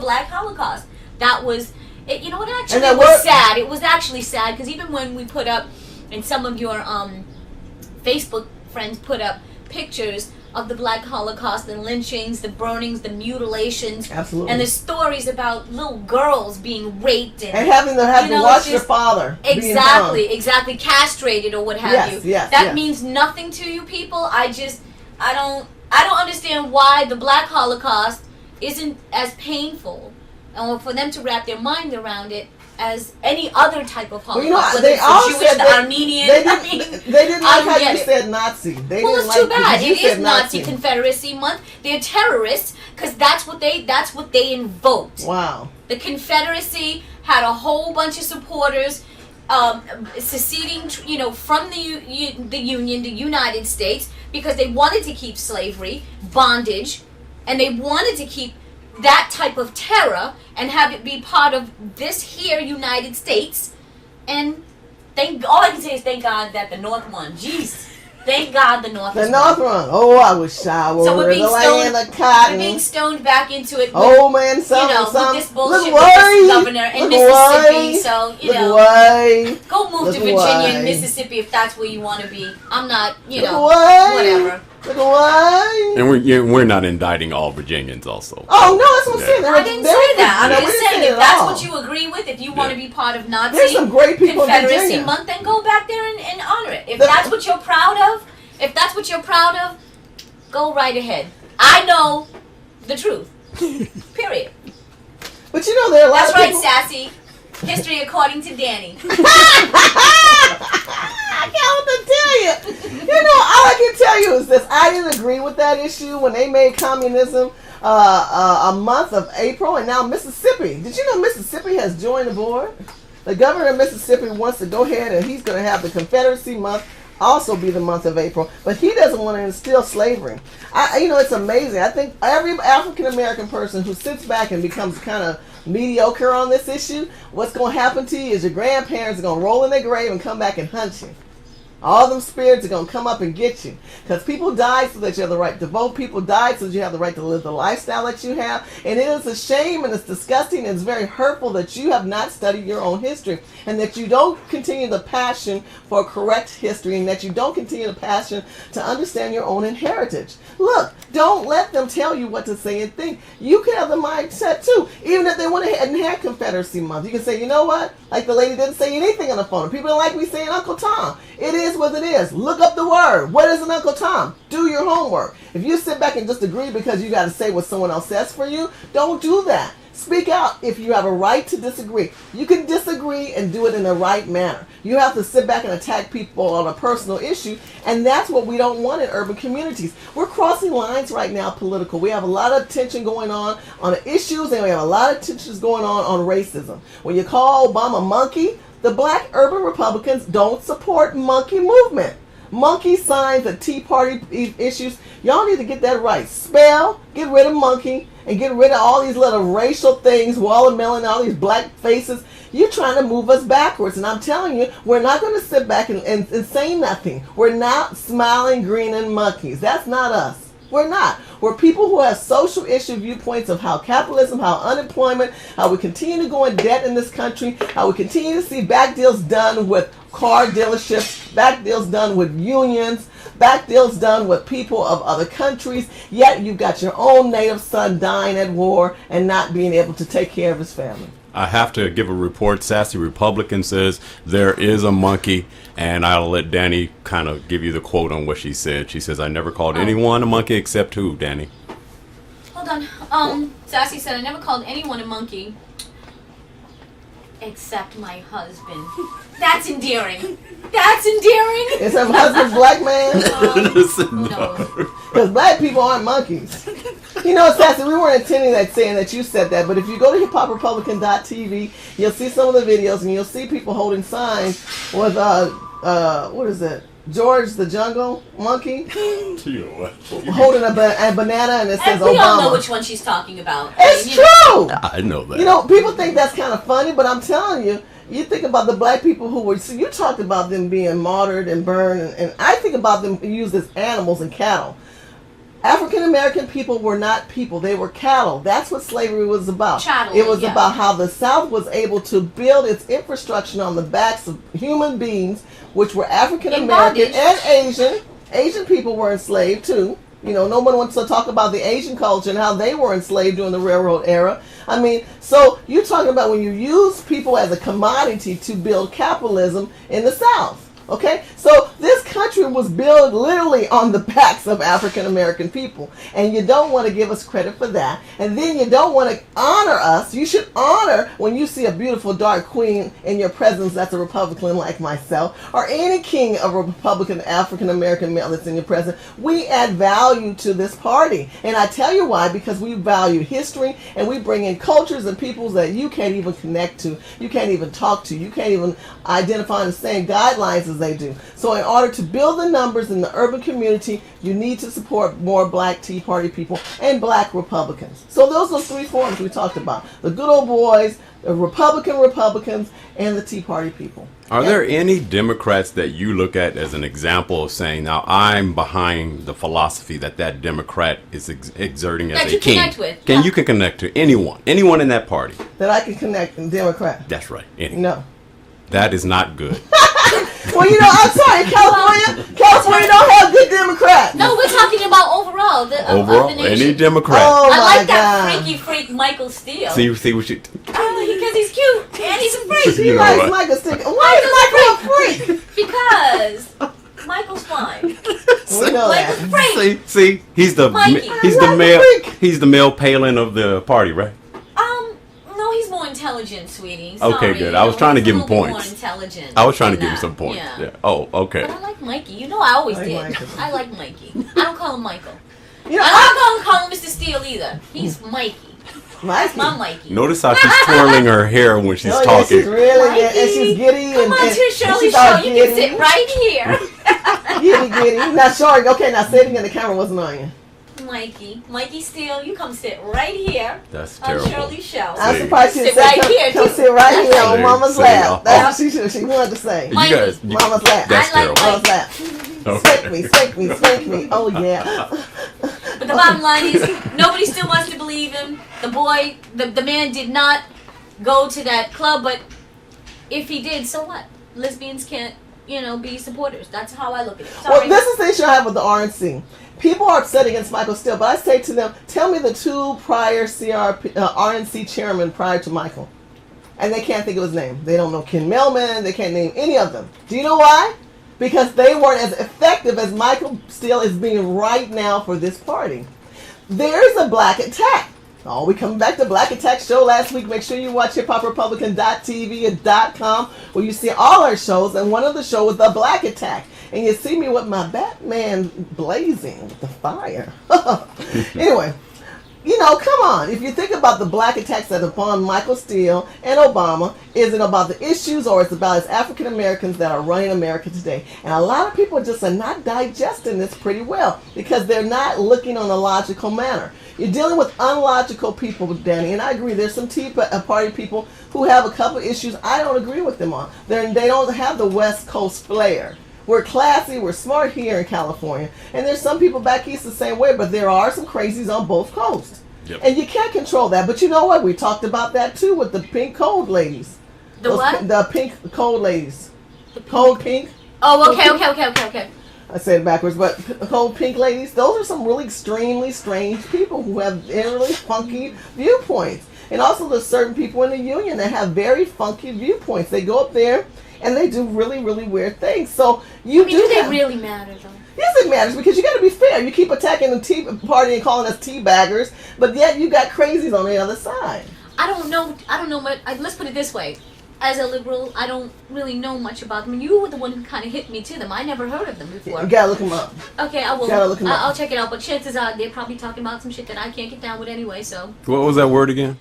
Black Holocaust. That was, you know what, actually, it was sad. It was actually sad, because even when we put up, and some of your Facebook friends put up pictures of the Black Holocaust, and lynchings, the burnings, the mutilations, absolutely, and the stories about little girls being raped and having to watch their father exactly castrated or what have you. That means nothing to you people. I don't understand why the Black Holocaust isn't as painful, or for them to wrap their mind around it as any other type of Holocaust. Well, they all Jewish, the Armenian. They didn't like how you said Nazi. Well, it's too bad. It is Nazi Confederacy Month. They're terrorists because that's what they invoked. Wow. The Confederacy had a whole bunch of supporters seceding, from the Union, the United States, because they wanted to keep slavery, bondage, and they wanted to keep that type of terror and have it be part of this here United States. And all I can say is thank God that the North won. Jeez. Thank God the North won. The North won. Oh, I wish I were the land of cotton. We're being stoned back into it. Oh, man, with this bullshit with this governor in Mississippi. So, go move to Virginia and Mississippi if that's where you want to be. I'm not, whatever. And we're not indicting all Virginians also. Oh, no, that's what I'm saying. I didn't say that. I'm just saying if that's what you agree with, if you want to be part of Nazi There's some great people Confederacy Month, then go back there and honor it. If that's what you're proud of, go right ahead. I know the truth. Period. But there are a lot of people. That's right, Sassy. History according to Danny. I can't tell you. All I can tell you is this. I didn't agree with that issue when they made communism a month of April, and now Mississippi. Did you know Mississippi has joined the board? The governor of Mississippi wants to go ahead, and he's going to have the Confederacy Month also be the month of April, but he doesn't want to instill slavery. It's amazing. I think every African American person who sits back and becomes kind of mediocre on this issue, what's going to happen to you is your grandparents are going to roll in their grave and come back and hunt you. All them spirits are going to come up and get you. Because people died so that you have the right to vote. People died so that you have the right to live the lifestyle that you have. And it is a shame and it's disgusting and it's very hurtful that you have not studied your own history. And that you don't continue the passion for correct history. And that you don't continue the passion to understand your own heritage. Look, don't let them tell you what to say and think. You can have the mindset too. Even if they went ahead and had Confederacy Month. You can say, you know what? Like the lady didn't say anything on the phone. People don't like me saying Uncle Tom. It is what it is. Look up the word. What is an Uncle Tom? Do your homework. If you sit back and just agree because you got to say what someone else says for you, don't do that. Speak out if you have a right to disagree. You can disagree and do it in the right manner. You have to sit back and attack people on a personal issue, and that's what we don't want in urban communities. We're crossing lines right now, political. We have a lot of tension going on the issues, and we have a lot of tensions going on racism. When you call Obama monkey, the black urban Republicans don't support monkey movement. Monkey signs and Tea Party issues. Y'all need to get that right. Spell, get rid of monkey, and get rid of all these little racial things, watermelon, all these black faces. You're trying to move us backwards. And I'm telling you, we're not going to sit back and say nothing. We're not smiling, grinning monkeys. That's not us. We're not. We're people who have social issue viewpoints of how capitalism, how unemployment, how we continue to go in debt in this country, how we continue to see back deals done with car dealerships, back deals done with unions, back deals done with people of other countries, yet you've got your own native son dying at war and not being able to take care of his family. I have to give a report. Sassy Republican says there is a monkey, and I'll let Danny kind of give you the quote on what she said. She says, I never called anyone a monkey except who, Danny? Hold on. Sassy said, I never called anyone a monkey except my husband. That's endearing. That's endearing. Is her husband black man? No. Because black people aren't monkeys. Sassy, we weren't intending that saying that you said that, but if you go to hiphoprepublican.tv, you'll see some of the videos and you'll see people holding signs with, what is it? George the Jungle Monkey holding a banana and it says Obama. We all know which one she's talking about. It's true. I know that. People think that's kind of funny, but I'm telling you, you think about the black people who were, you talked about them being martyred and burned, and I think about them used as animals and cattle. African American people were not people. They were cattle. That's what slavery was about. Chattel, it was yeah. about how the South was able to build its infrastructure on the backs of human beings, which were African American and Asian. Asian people were enslaved too. You know, no one wants to talk about the Asian culture and how they were enslaved during the railroad era. I mean, so you're talking about when you use people as a commodity to build capitalism in the South. Okay, so this country was built literally on the backs of African American people, and you don't want to give us credit for that. And then you don't want to honor us. You should honor when you see a beautiful dark queen in your presence that's a Republican like myself, or any king of Republican African American male that's in your presence. We add value to this party, and I tell you why, because we value history and we bring in cultures and peoples that you can't even connect to, you can't even talk to, you can't even identify the same guidelines as they do. So in order to build the numbers in the urban community, you need to support more black Tea Party people and black Republicans. So those are three forms we talked about. The good old boys, the Republicans, and the Tea Party people. Are there any Democrats that you look at as an example of saying, now I'm behind the philosophy that Democrat is exerting as that a you king? connect with? You can connect to anyone in that party. That I can connect in Democrat? That's right. Anyone. No. That is not good. Well, you know, I'm sorry, California don't have good Democrats. No, we're talking about overall. Overall, of the nation. any Democrat. Oh I my like that God. freaky freak Michael Steele. See what you. Because he's cute and he's a freak. She You know likes what? Michael Stick. Why is Michael a freak? Because Michael's fine. We know that. Michael's freak. See, he's the Mikey. he's the male Palin of the party, right? No, he's more intelligent, sweetie. Okay, Sorry, good. I was trying to he's give a him little bit points. More intelligent. I was trying to than give him that. some points. Yeah. Yeah. Oh, okay. But I like Mikey. You know, I always I like did. Michael. I like Mikey. I don't call him Michael. You know, I'm not gonna call him Mr. Steele either. He's Mikey. That's Mikey. my Mikey. Notice how she's twirling her hair when she's Oh, yeah, talking. she's really Mikey, and she's giddy. Come on and to Shirley's she's show. all You giddy. can sit right here. Giddy. Now, Shorty, okay, now say it again. The camera wasn't on you. Mikey Steele, you come sit right here That's on terrible. Shirley's show. I'm See. surprised she Sit said right come, here, come too. sit right here That's on right. Mama's See, lap. That's oh. what she wanted to say. You Mikey. guys, Mama's lap. that's I like terrible. Mama's lap. Okay. Spank me. Oh, yeah. But the bottom line is, nobody still wants to believe him. The boy, the man did not go to that club, but if he did, so what? Lesbians can't, be supporters. That's how I look at it. Sorry. Well, this is the issue I have with the RNC. People are upset against Michael Steele, but I say to them, tell me the two prior RNC chairmen prior to Michael. And they can't think of his name. They don't know Ken Millman. They can't name any of them. Do you know why? Because they weren't as effective as Michael Steele is being right now for this party. There's a black attack. Oh, we coming back to Black Attack show last week. Make sure you watch hiphoprepublican.tv and .com where you see all our shows. And one of the shows was the Black Attack. And you see me with my Batman blazing with the fire. Anyway, come on. If you think about the black attacks that are upon Michael Steele and Obama, is it about the issues or it's about as African Americans that are running America today? And a lot of people just are not digesting this pretty well because they're not looking on a logical manner. You're dealing with unlogical people, Danny, and I agree. There's some Tea Party people who have a couple of issues I don't agree with them on. They don't have the West Coast flair. We're classy, we're smart here in California, and there's some people back east the same way, but there are some crazies on both coasts. Yep. And you can't control that. But you know what? We talked about that too with the pink cold ladies. The what? The pink cold ladies. Cold pink. Oh, okay. I said it backwards, but cold pink ladies, those are some really extremely strange people who have really funky viewpoints. And also there's certain people in the union that have very funky viewpoints. They go up there and they do really, really weird things. So do they really matter though? Yes, it matters because you got to be fair. You keep attacking the Tea Party and calling us tea baggers, but yet you got crazies on the other side. I don't know much. Let's put it this way. As a liberal, I don't really know much about them. You were the one who kind of hit me to them. I never heard of them before. You got to look them up. Okay, I will. Gotta look 'em up. I'll check it out. But chances are they're probably talking about some shit that I can't get down with anyway, so. What was that word again?